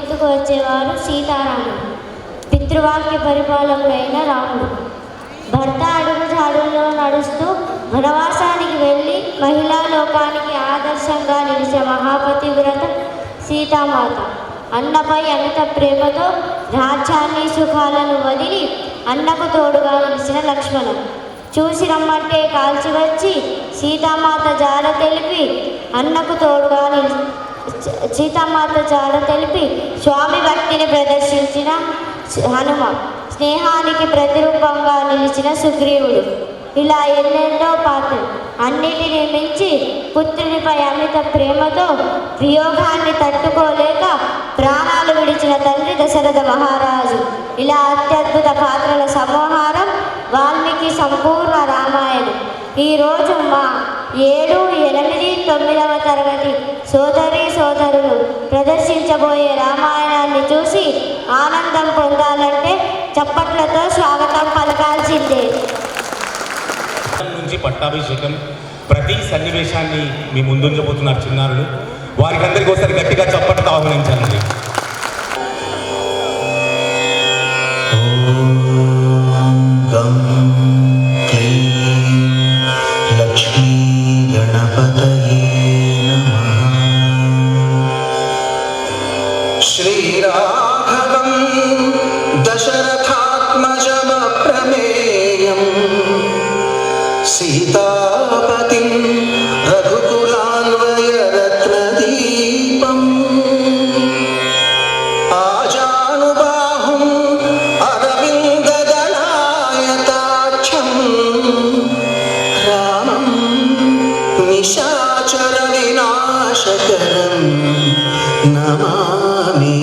గుర్తుకు వచ్చేవారు సీతారాముడు, పితృవాక్య పరిపాలకుడైన రాముడు. భర్త అడుగుజాడుల్లో నడుస్తూ వనవాసానికి వెళ్ళి మహిళా లోకానికి ఆదర్శంగా నిలిచే మహాపతివ్రత సీతామాత. అన్నపై అమిత ప్రేమతో రాజ్యాన్ని సుఖాలను వదిలి అన్నకు తోడుగా నిలిచిన లక్ష్మణుడు. చూసి రమ్మంటే కాల్చి వచ్చి సీతామాత జాడ తెలిపి అన్నకు తోడుగా సీతామాత జాడ తెలిపి స్వామి భక్తిని ప్రదర్శించిన హనుమ. స్నేహానికి ప్రతిరూపంగా నిలిచిన సుగ్రీవుడు. ఇలా ఎన్నెన్నో పాత్రలు. అన్నిటినీ మించి పుత్రునిపై అమిత ప్రేమతో వియోగాన్ని తట్టుకోలేక ప్రాణాలు విడిచిన తండ్రి దశరథ మహారాజు. ఇలా అత్యద్భుత పాత్రల సమూహారం వాల్మీకి సంపూర్ణ రామాయణం. ఈరోజు మా 7, 8, 9వ తరగతి సోదరులు ప్రదర్శించబోయే రామాయణాన్ని చూసి ఆనందం పొందాలంటే చప్పట్లతో స్వాగతం పలకాల్సిందే. నుంచి పట్టాభిషేకం ప్రతి సన్నివేశాన్ని మీ ముందుంచబోతున్నారు చిన్నారులు. వారికి అందరికీ ఒకసారి గట్టిగా చప్పట్లతో ఆహ్వానించాలండి. లక్ష్మీ గణపతయే నమః. శ్రీరాఘవం దశరథాత్మజమప్రమేయం సీతాపతిం రఘుకులాన్వయరత్నదీపం ఆజానుబాహుం అరవిందదళాయతాక్షం రామం నిశాచర వినాశకరం నమామి.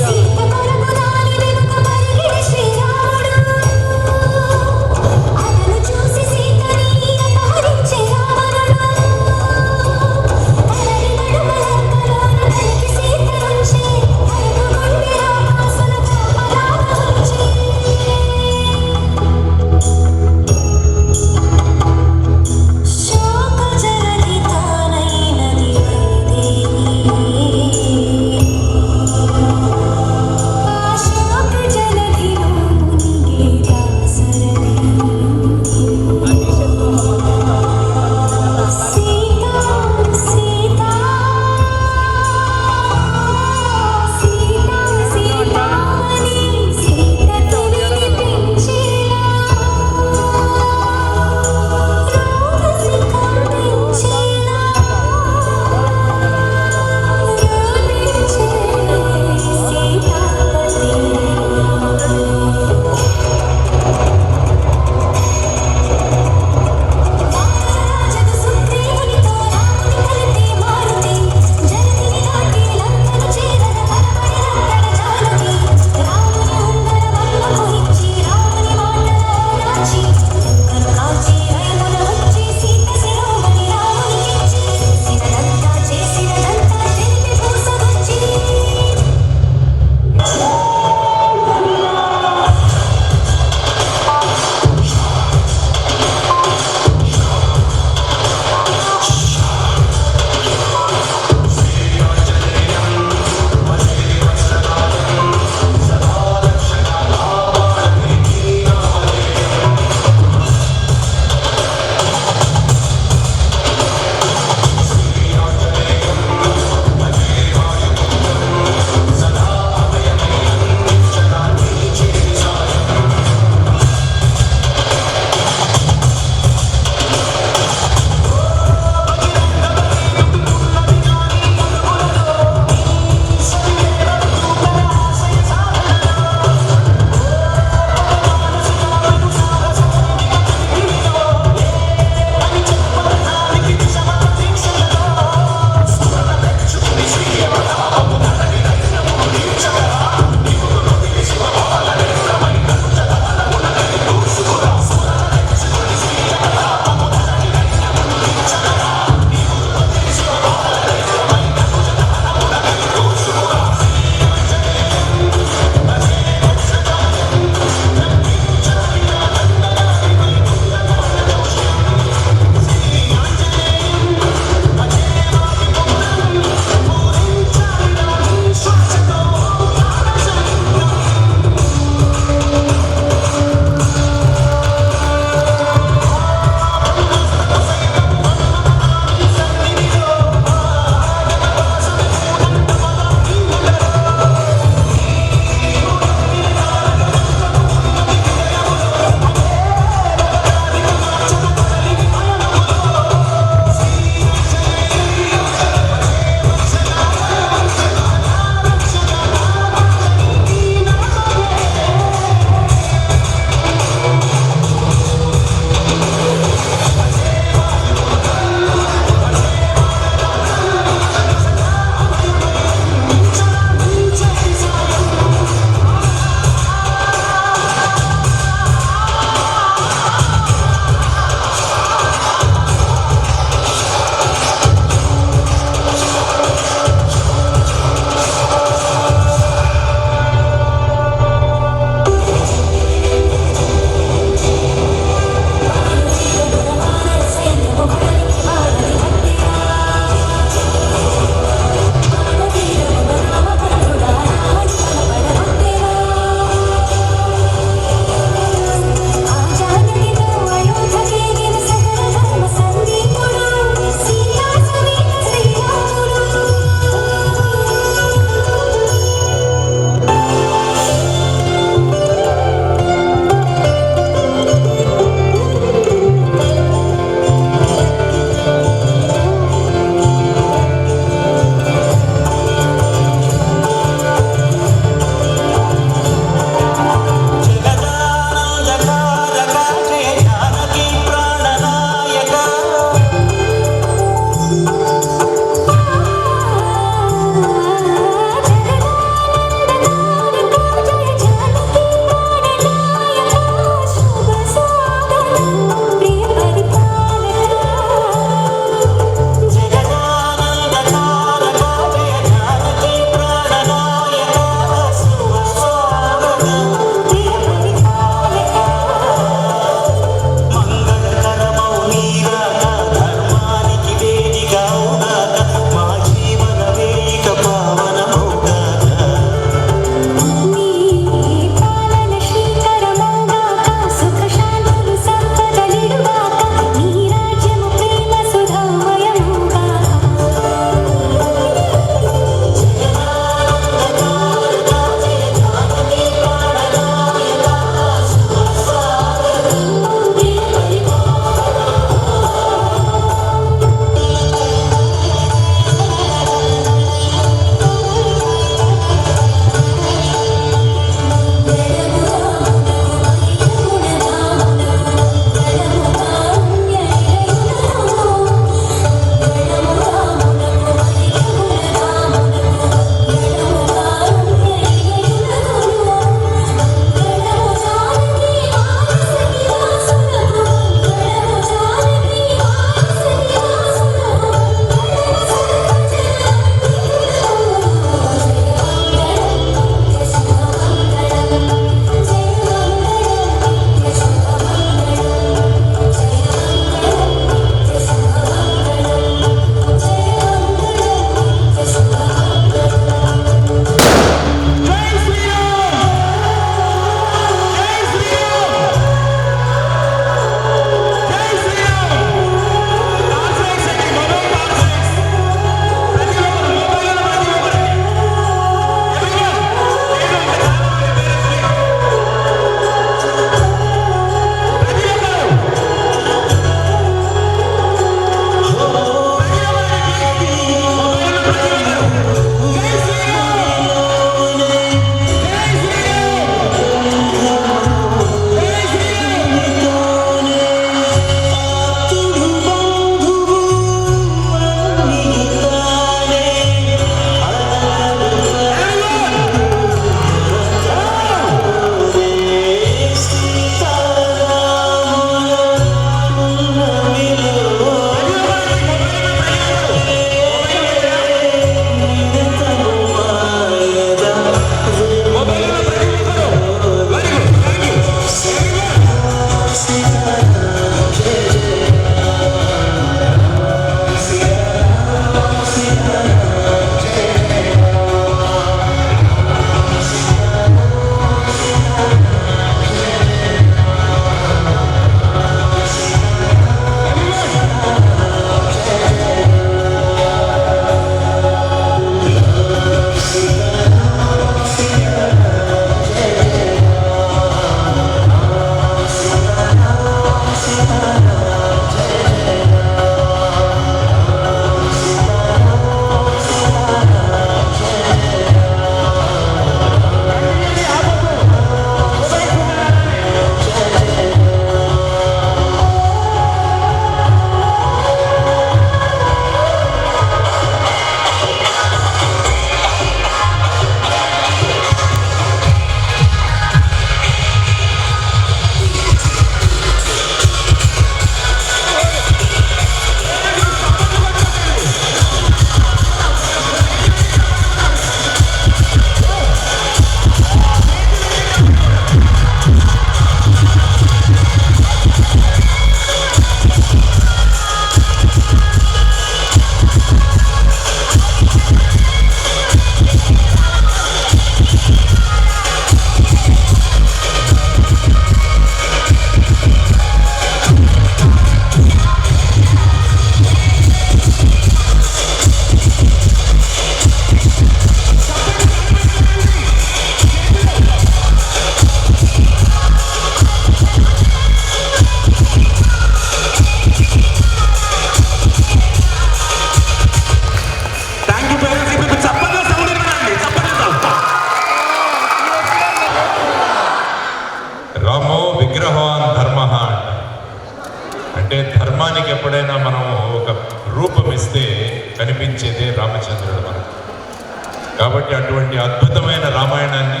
కాబట్టి అటువంటి అద్భుతమైన రామాయణాన్ని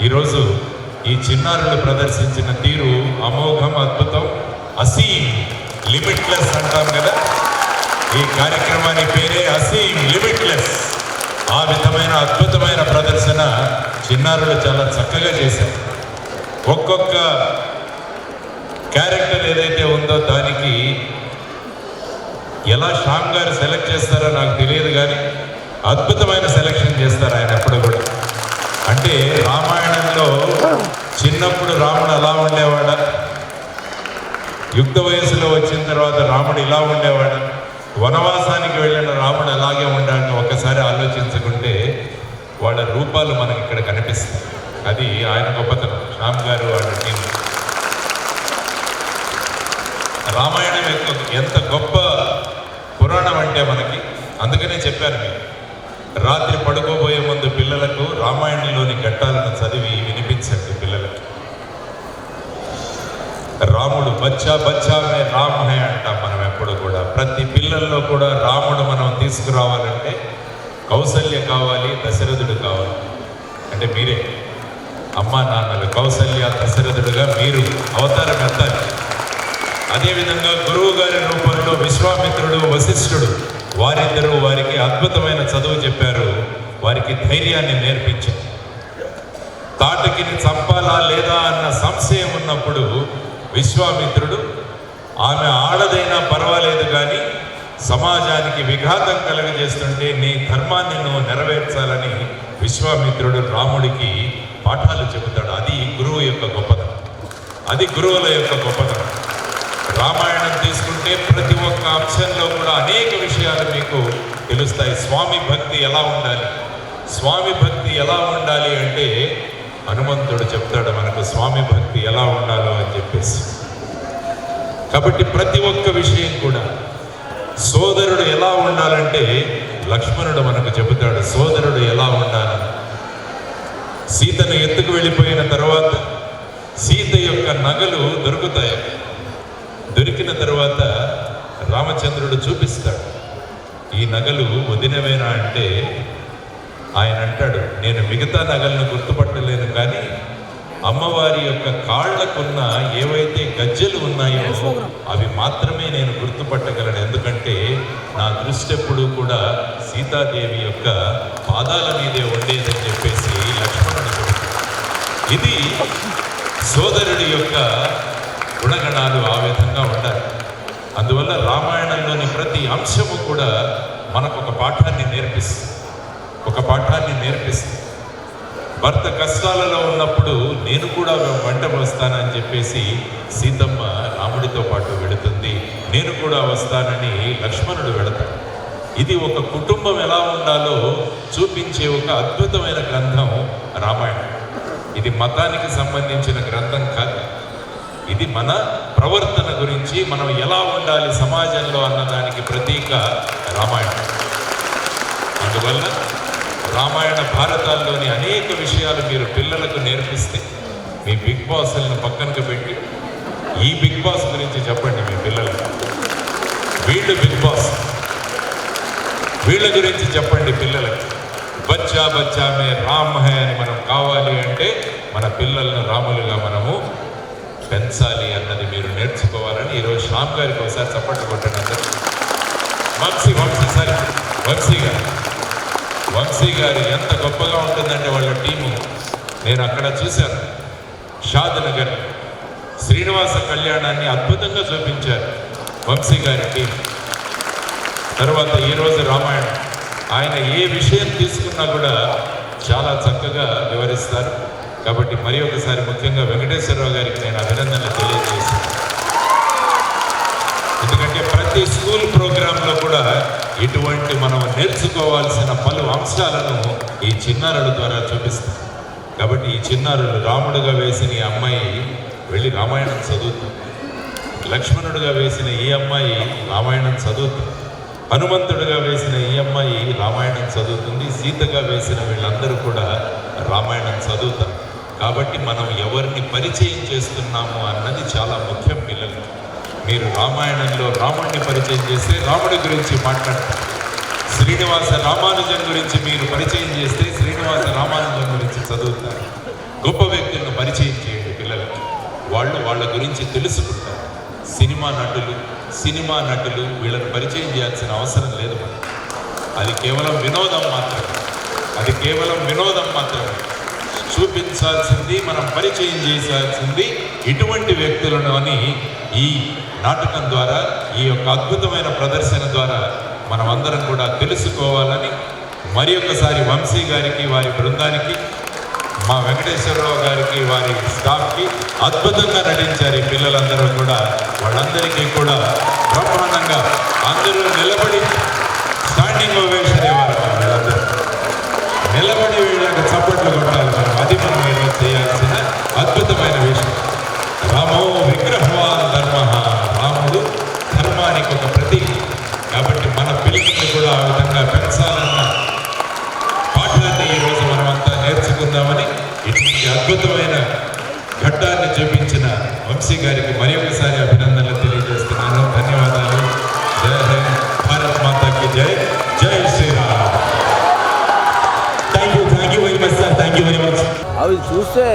ఈరోజు ఈ చిన్నారులు ప్రదర్శించిన తీరు అమోఘం, అద్భుతం, అసీం, లిమిట్లెస్ అంటాం కదా. ఈ కార్యక్రమాన్ని పేరే అసీం, లిమిట్లెస్. ఆ విధమైన అద్భుతమైన ప్రదర్శన చిన్నారులు చాలా చక్కగా చేశారు. ఒక్కొక్క క్యారెక్టర్ ఏదైతే ఉందో దానికి ఎలా శ్యామ్ గారు సెలెక్ట్ చేస్తారో నాకు తెలియదు, కానీ అద్భుతమైన సెలెక్షన్ చేస్తారు ఆయన ఎప్పుడు కూడా. అంటే రామాయణంలో చిన్నప్పుడు రాముడు అలా ఉండేవాడా, యుక్త వయసులో వచ్చిన తర్వాత రాముడు ఇలా ఉండేవాడా, వనవాసానికి వెళ్ళిన రాముడు అలాగే ఉండాలని ఒకసారి ఆలోచించుకుంటే వాళ్ళ రూపాలు మనకి ఇక్కడ కనిపిస్తాయి. అది ఆయన గొప్పతనం, శ్యామ్ గారు వాళ్ళ టీం. రామాయణం ఎంత గొప్ప పురాణం అంటే మనకి, అందుకనే చెప్పారు మీరు రాత్రి పడుకోబోయే ముందు పిల్లలకు రామాయణంలోని ఘట్టాలను చదివి వినిపించండి పిల్లలకి. రాముడు బచ్చా బచ్చా మే రామ్ హై అంటాం మనం ఎప్పుడు కూడా. ప్రతి పిల్లల్లో కూడా రాముడు మనం తీసుకురావాలంటే కౌసల్య కావాలి, దశరథుడు కావాలి. అంటే మీరే అమ్మా నాన్నలు, కౌసల్య దశరథుడుగా మీరు అవతారం ఎత్తాలి. అదేవిధంగా గురువు గారి రూపంలో విశ్వామిత్రుడు, వశిష్ఠుడు, వారిద్దరూ వారికి అద్భుతమైన చదువు చెప్పారు, వారికి ధైర్యాన్ని నేర్పించారు. తాటకిని చంపాలా లేదా అన్న సంశయం ఉన్నప్పుడు విశ్వామిత్రుడు ఆమె ఆడదైనా పర్వాలేదు కానీ సమాజానికి విఘాతం కలుగజేస్తుంటే నీ ధర్మాన్ని నువ్వు నెరవేర్చాలని విశ్వామిత్రుడు రాముడికి పాఠాలు చెబుతాడు. అది గురువు యొక్క గొప్పతనం, అది గురువుల యొక్క గొప్పతనం. రామాయణం తీసుకుంటే ప్రతి ఒక్క అంశంలో కూడా అనేక విషయాలు మీకు తెలుస్తాయి. స్వామి భక్తి ఎలా ఉండాలి, స్వామి భక్తి ఎలా ఉండాలి అంటే హనుమంతుడు చెప్తాడు మనకు స్వామి భక్తి ఎలా ఉండాలో అని చెప్పేసి. కాబట్టి ప్రతి ఒక్క విషయం కూడా సోదరుడు ఎలా ఉండాలంటే లక్ష్మణుడు మనకు చెబుతాడు సోదరుడు ఎలా ఉండాలి. సీతను ఎత్తుకు వెళ్ళిపోయిన తర్వాత సీత యొక్క నగలు దొరుకుతాయి. దొరికిన తర్వాత రామచంద్రుడు చూపిస్తాడు, ఈ నగలు వదినవేనా అంటే ఆయన అంటాడు, నేను మిగతా నగలను గుర్తుపట్టలేను కానీ అమ్మవారి యొక్క కాళ్లకున్న ఏవైతే గజ్జెలు ఉన్నాయో అవి మాత్రమే నేను గుర్తుపట్టగలను. ఎందుకంటే నా దృష్టి ఎప్పుడూ కూడా సీతాదేవి యొక్క పాదాల మీదే ఉండేదని చెప్పేసి లక్ష్మణుడు చెబుతాడు. ఇది సోదరుడి యొక్క గుణగణాలు ఆ విధంగా ఉండాలి. అందువల్ల రామాయణంలోని ప్రతి అంశము కూడా మనకు ఒక పాఠాన్ని నేర్పిస్తుంది. భర్త కష్టాలలో ఉన్నప్పుడు నేను కూడా వంట వస్తానని చెప్పేసి సీతమ్మ రాముడితో పాటు వెళుతుంది, నేను కూడా వస్తానని లక్ష్మణుడు వెళతాడు. ఇది ఒక కుటుంబం ఎలా ఉండాలో చూపించే ఒక అద్భుతమైన గ్రంథం రామాయణం. ఇది మతానికి సంబంధించిన గ్రంథం కాదు, ఇది మన ప్రవర్తన గురించి, మనం ఎలా ఉండాలి సమాజంలో అన్నదానికి ప్రతీక రామాయణం. అందువల్ల రామాయణ భారతాల్లోని అనేక విషయాలు మీరు పిల్లలకు నేర్పిస్తే మీ బిగ్ బాస్లను పక్కనకు పెట్టి ఈ బిగ్ బాస్ గురించి చెప్పండి మీ పిల్లలకు. వీళ్ళు బిగ్ బాస్, వీళ్ళ గురించి చెప్పండి పిల్లలకి. బచ్చా బచ్చా మే రామ్ హై అని మనం కావాలి అంటే మన పిల్లలను రాములుగా మనము పెంచాలి అన్నది మీరు నేర్చుకోవాలని ఈరోజు శ్యామ్ గారికి ఒకసారి చప్పట్లు కొట్టండి అందరూ. వంశీ గారు ఎంత గొప్పగా ఉంటుందంటే వాళ్ళ టీము. నేను అక్కడ చూశాను, షాద్ నగర్ శ్రీనివాస కళ్యాణాన్ని అద్భుతంగా చూపించారు వంశీ గారి టీం. తర్వాత ఈరోజు రామాయణం, ఆయన ఏ విషయం తీసుకున్నా కూడా చాలా చక్కగా వివరిస్తారు. కాబట్టి మరి ఒకసారి ముఖ్యంగా వెంకటేశ్వరరావు గారికి నేను అభినందనలు తెలియజేశాను. ఎందుకంటే ప్రతి స్కూల్ ప్రోగ్రాంలో కూడా ఇటువంటి మనం నేర్చుకోవాల్సిన పలు అంశాలను ఈ చిన్నారుల ద్వారా చూపిస్తాం. కాబట్టి ఈ చిన్నారులు రాముడుగా వేసిన ఈ అమ్మాయి వెళ్ళి రామాయణం చదువుతుంది, లక్ష్మణుడుగా వేసిన ఈ అమ్మాయి రామాయణం చదువుతుంది, హనుమంతుడిగా వేసిన ఈ అమ్మాయి రామాయణం చదువుతుంది, సీతగా వేసిన వీళ్ళందరూ కూడా రామాయణం చదువుతారు. కాబట్టి మనం ఎవరిని పరిచయం చేస్తున్నాము అన్నది చాలా ముఖ్యం పిల్లలు. మీరు రామాయణంలో రాముడిని పరిచయం చేస్తే రాముడి గురించి మాట్లాడతారు, శ్రీనివాస రామానుజన్ గురించి మీరు పరిచయం చేస్తే శ్రీనివాస రామానుజన్ గురించి చదువుతారు. గొప్ప వ్యక్తులను పరిచయం చేయండి పిల్లలకి, వాళ్ళు వాళ్ళ గురించి తెలుసుకుంటారు. సినిమా నటులు వీళ్ళని పరిచయం చేయాల్సిన అవసరం లేదు మనకి. అది కేవలం వినోదం మాత్రమే. చూపించాల్సింది, మనం పరిచయం చేయాల్సింది ఇటువంటి వ్యక్తులను అని ఈ నాటకం ద్వారా, ఈ యొక్క అద్భుతమైన ప్రదర్శన ద్వారా మనం అందరం కూడా తెలుసుకోవాలని మరి ఒకసారి వంశీ గారికి, వారి బృందానికి, మా వెంకటేశ్వరరావు గారికి, వారి స్టాఫ్కి అద్భుతంగా నటించారు ఈ పిల్లలందరూ కూడా. వాళ్ళందరికీ కూడా బ్రహ్మాండంగా అందరూ నిలబడి స్టాండింగ్ ఓవేషన్ ఇవ్వాలి. వీళ్ళందరూ నిలబడి వీళ్ళకి చప్పట్లు కొట్టాలి. అది మనం ఈరోజు చేయాల్సిన అద్భుతమైన విషయం. రామో విగ్రహవాన్ ధర్మ, రాముడు ధర్మానికి ఒక ప్రతీక. కాబట్టి మన పిల్లల్ని కూడా ఆ విధంగా పెంచాలన్న పాఠాన్ని ఈరోజు మనమంతా నేర్చుకుందామని ఇటువంటి అద్భుతమైన ఘట్టాన్ని చూపించిన వంశీ గారికి మరి ఒకసారి అభినందనలు తెలియజేస్తున్నాను. ధన్యవాదాలు. జై హింద్, భారత్ మాతాకి జై, జై Sriram. Thank you very much sir, thank you very much. అవి చూస్తే